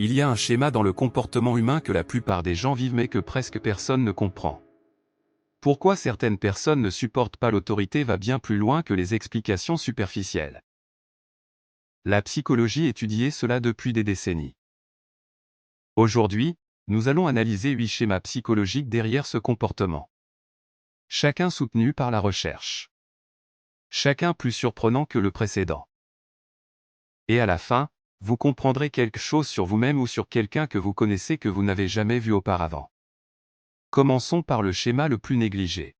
Il y a un schéma dans le comportement humain que la plupart des gens vivent mais que presque personne ne comprend. Pourquoi certaines personnes ne supportent pas l'autorité va bien plus loin que les explications superficielles. La psychologie étudie cela depuis des décennies. Aujourd'hui, nous allons analyser 8 schémas psychologiques derrière ce comportement. Chacun soutenu par la recherche. Chacun plus surprenant que le précédent. Et à la fin, vous comprendrez quelque chose sur vous-même ou sur quelqu'un que vous connaissez que vous n'avez jamais vu auparavant. Commençons par le schéma le plus négligé.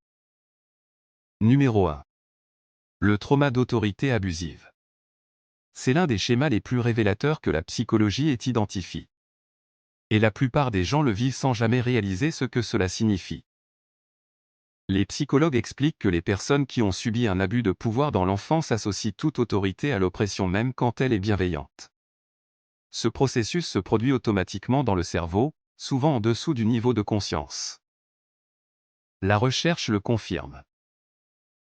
Numéro 1. Le trauma d'autorité abusive. C'est l'un des schémas les plus révélateurs que la psychologie ait identifié. Et la plupart des gens le vivent sans jamais réaliser ce que cela signifie. Les psychologues expliquent que les personnes qui ont subi un abus de pouvoir dans l'enfance associent toute autorité à l'oppression même quand elle est bienveillante. Ce processus se produit automatiquement dans le cerveau, souvent en dessous du niveau de conscience. La recherche le confirme.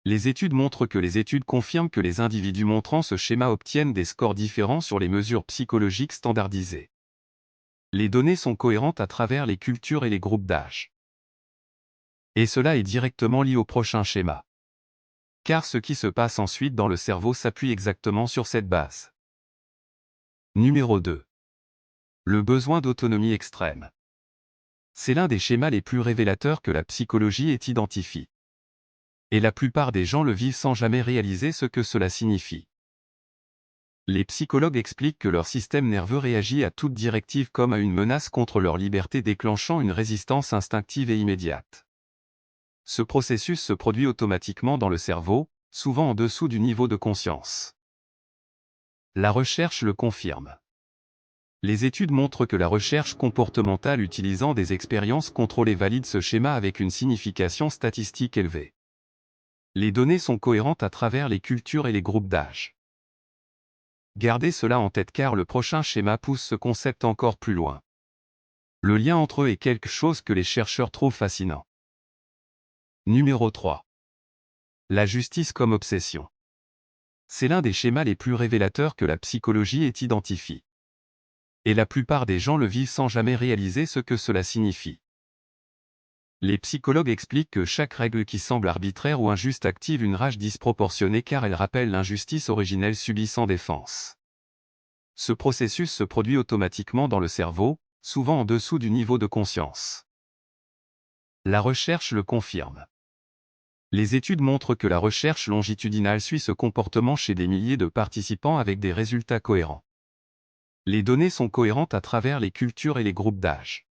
Les études confirment que les individus montrant ce schéma obtiennent des scores différents sur les mesures psychologiques standardisées. Les données sont cohérentes à travers les cultures et les groupes d'âge. Et cela est directement lié au prochain schéma. Car ce qui se passe ensuite dans le cerveau s'appuie exactement sur cette base. Numéro 2. Le besoin d'autonomie extrême. C'est l'un des schémas les plus révélateurs que la psychologie ait identifié. Et la plupart des gens le vivent sans jamais réaliser ce que cela signifie. Les psychologues expliquent que leur système nerveux réagit à toute directive comme à une menace contre leur liberté, déclenchant une résistance instinctive et immédiate. Ce processus se produit automatiquement dans le cerveau, souvent en dessous du niveau de conscience. La recherche le confirme. Les études montrent que la recherche comportementale utilisant des expériences contrôlées valide ce schéma avec une signification statistique élevée. Les données sont cohérentes à travers les cultures et les groupes d'âge. Gardez cela en tête car le prochain schéma pousse ce concept encore plus loin. Le lien entre eux est quelque chose que les chercheurs trouvent fascinant. Numéro 3. La justice comme obsession. C'est l'un des schémas les plus révélateurs que la psychologie ait identifié. Et la plupart des gens le vivent sans jamais réaliser ce que cela signifie. Les psychologues expliquent que chaque règle qui semble arbitraire ou injuste active une rage disproportionnée car elle rappelle l'injustice originelle subie sans défense. Ce processus se produit automatiquement dans le cerveau, souvent en dessous du niveau de conscience. La recherche le confirme. Les études montrent que la recherche longitudinale suit ce comportement chez des milliers de participants avec des résultats cohérents. Les données sont cohérentes à travers les cultures et les groupes d'âge.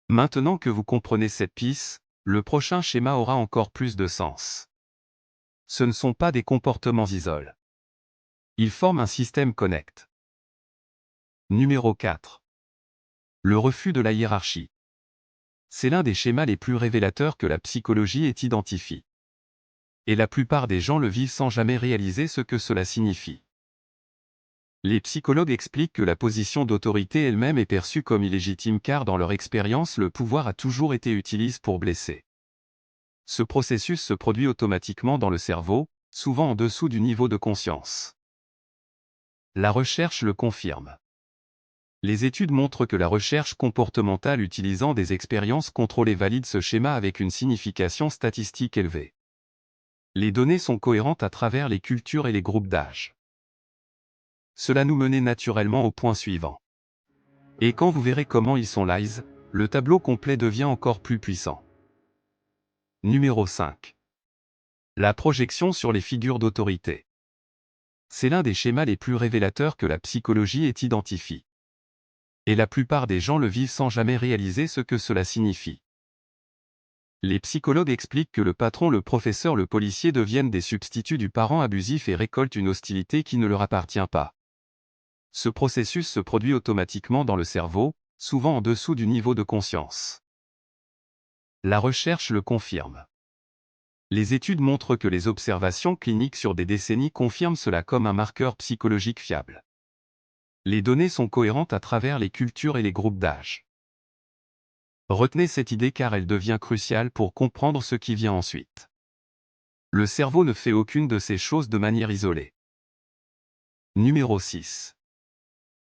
Maintenant que vous comprenez cette piste, le prochain schéma aura encore plus de sens. Ce ne sont pas des comportements isolés. Ils forment un système connect. Numéro 4. Le refus de la hiérarchie. C'est l'un des schémas les plus révélateurs que la psychologie ait identifié. Et la plupart des gens le vivent sans jamais réaliser ce que cela signifie. Les psychologues expliquent que la position d'autorité elle-même est perçue comme illégitime car dans leur expérience le pouvoir a toujours été utilisé pour blesser. Ce processus se produit automatiquement dans le cerveau, souvent en dessous du niveau de conscience. La recherche le confirme. Les études montrent que la recherche comportementale utilisant des expériences contrôlées valide ce schéma avec une signification statistique élevée. Les données sont cohérentes à travers les cultures et les groupes d'âge. Cela nous menait naturellement au point suivant. Et quand vous verrez comment ils sont lies, le tableau complet devient encore plus puissant. Numéro 5. La projection sur les figures d'autorité. C'est l'un des schémas les plus révélateurs que la psychologie ait identifié. Et la plupart des gens le vivent sans jamais réaliser ce que cela signifie. Les psychologues expliquent que le patron, le professeur, le policier deviennent des substituts du parent abusif et récoltent une hostilité qui ne leur appartient pas. Ce processus se produit automatiquement dans le cerveau, souvent en dessous du niveau de conscience. La recherche le confirme. Les études montrent que les observations cliniques sur des décennies confirment cela comme un marqueur psychologique fiable. Les données sont cohérentes à travers les cultures et les groupes d'âge. Retenez cette idée car elle devient cruciale pour comprendre ce qui vient ensuite. Le cerveau ne fait aucune de ces choses de manière isolée. Numéro 6.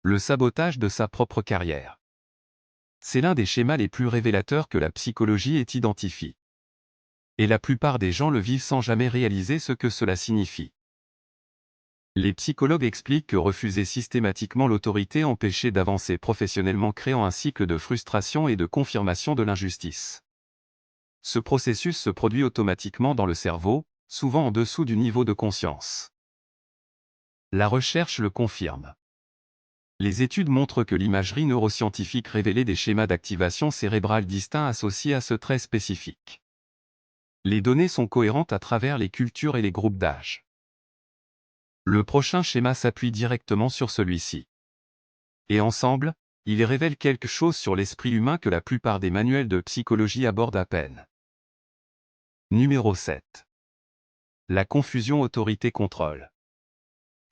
Le sabotage de sa propre carrière. C'est l'un des schémas les plus révélateurs que la psychologie ait identifié. Et la plupart des gens le vivent sans jamais réaliser ce que cela signifie. Les psychologues expliquent que refuser systématiquement l'autorité empêchait d'avancer professionnellement, créant un cycle de frustration et de confirmation de l'injustice. Ce processus se produit automatiquement dans le cerveau, souvent en dessous du niveau de conscience. La recherche le confirme. Les études montrent que l'imagerie neuroscientifique révélait des schémas d'activation cérébrale distincts associés à ce trait spécifique. Les données sont cohérentes à travers les cultures et les groupes d'âge. Le prochain schéma s'appuie directement sur celui-ci. Et ensemble, ils révèlent quelque chose sur l'esprit humain que la plupart des manuels de psychologie abordent à peine. Numéro 7. La confusion autorité-contrôle.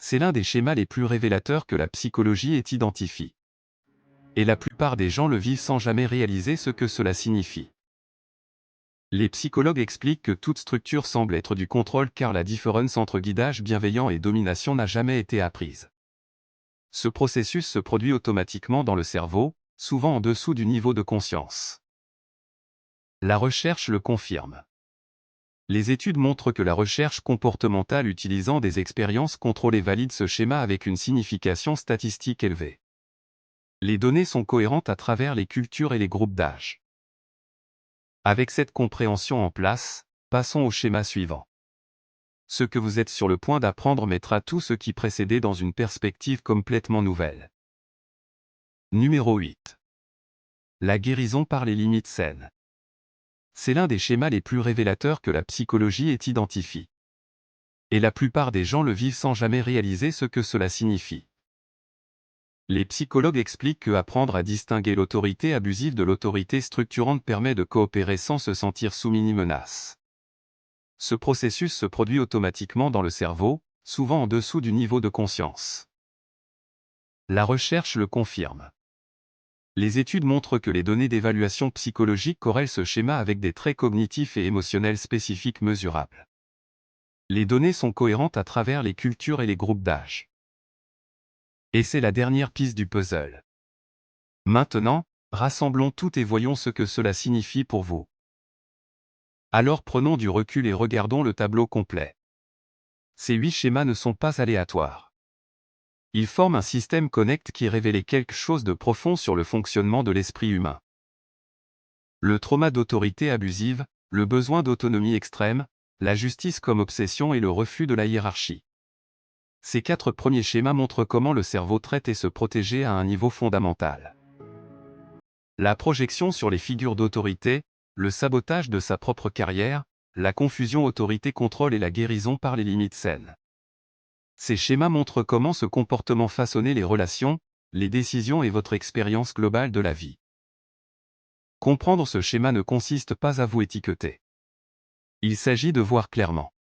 C'est l'un des schémas les plus révélateurs que la psychologie ait identifié. Et la plupart des gens le vivent sans jamais réaliser ce que cela signifie. Les psychologues expliquent que toute structure semble être du contrôle car la différence entre guidage bienveillant et domination n'a jamais été apprise. Ce processus se produit automatiquement dans le cerveau, souvent en dessous du niveau de conscience. La recherche le confirme. Les études montrent que la recherche comportementale utilisant des expériences contrôlées valide ce schéma avec une signification statistique élevée. Les données sont cohérentes à travers les cultures et les groupes d'âge. Avec cette compréhension en place, passons au schéma suivant. Ce que vous êtes sur le point d'apprendre mettra tout ce qui précédait dans une perspective complètement nouvelle. Numéro 8. La guérison par les limites saines. C'est l'un des schémas les plus révélateurs que la psychologie ait identifié. Et la plupart des gens le vivent sans jamais réaliser ce que cela signifie. Les psychologues expliquent que apprendre à distinguer l'autorité abusive de l'autorité structurante permet de coopérer sans se sentir soumis ni menace. Ce processus se produit automatiquement dans le cerveau, souvent en dessous du niveau de conscience. La recherche le confirme. Les études montrent que les données d'évaluation psychologique corrèlent ce schéma avec des traits cognitifs et émotionnels spécifiques mesurables. Les données sont cohérentes à travers les cultures et les groupes d'âge. Et c'est la dernière piste du puzzle. Maintenant, rassemblons tout et voyons ce que cela signifie pour vous. Alors prenons du recul et regardons le tableau complet. Ces 8 schémas ne sont pas aléatoires. Ils forment un système connecté qui révèle quelque chose de profond sur le fonctionnement de l'esprit humain. Le trauma d'autorité abusive, le besoin d'autonomie extrême, la justice comme obsession et le refus de la hiérarchie. Ces 4 premiers schémas montrent comment le cerveau traite et se protéger à un niveau fondamental. La projection sur les figures d'autorité, le sabotage de sa propre carrière, la confusion autorité-contrôle et la guérison par les limites saines. Ces schémas montrent comment ce comportement façonnait les relations, les décisions et votre expérience globale de la vie. Comprendre ce schéma ne consiste pas à vous étiqueter. Il s'agit de voir clairement.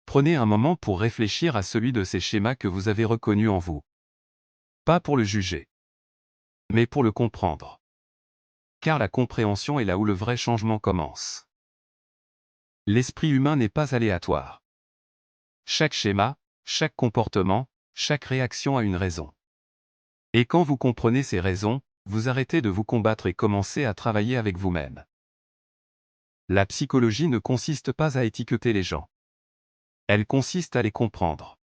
Prenez un moment pour réfléchir à celui de ces schémas que vous avez reconnus en vous. Pas pour le juger, mais pour le comprendre. Car la compréhension est là où le vrai changement commence. L'esprit humain n'est pas aléatoire. Chaque schéma, chaque comportement, chaque réaction a une raison. Et quand vous comprenez ces raisons, vous arrêtez de vous combattre et commencez à travailler avec vous-même. La psychologie ne consiste pas à étiqueter les gens. Elle consiste à les comprendre.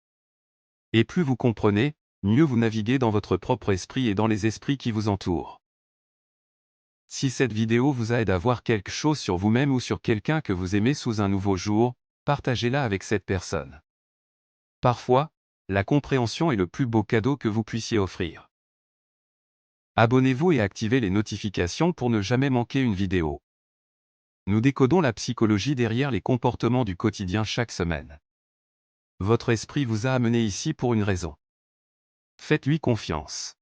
Et plus vous comprenez, mieux vous naviguez dans votre propre esprit et dans les esprits qui vous entourent. Si cette vidéo vous aide à voir quelque chose sur vous-même ou sur quelqu'un que vous aimez sous un nouveau jour, partagez-la avec cette personne. Parfois, la compréhension est le plus beau cadeau que vous puissiez offrir. Abonnez-vous et activez les notifications pour ne jamais manquer une vidéo. Nous décodons la psychologie derrière les comportements du quotidien chaque semaine. Votre esprit vous a amené ici pour une raison. Faites-lui confiance.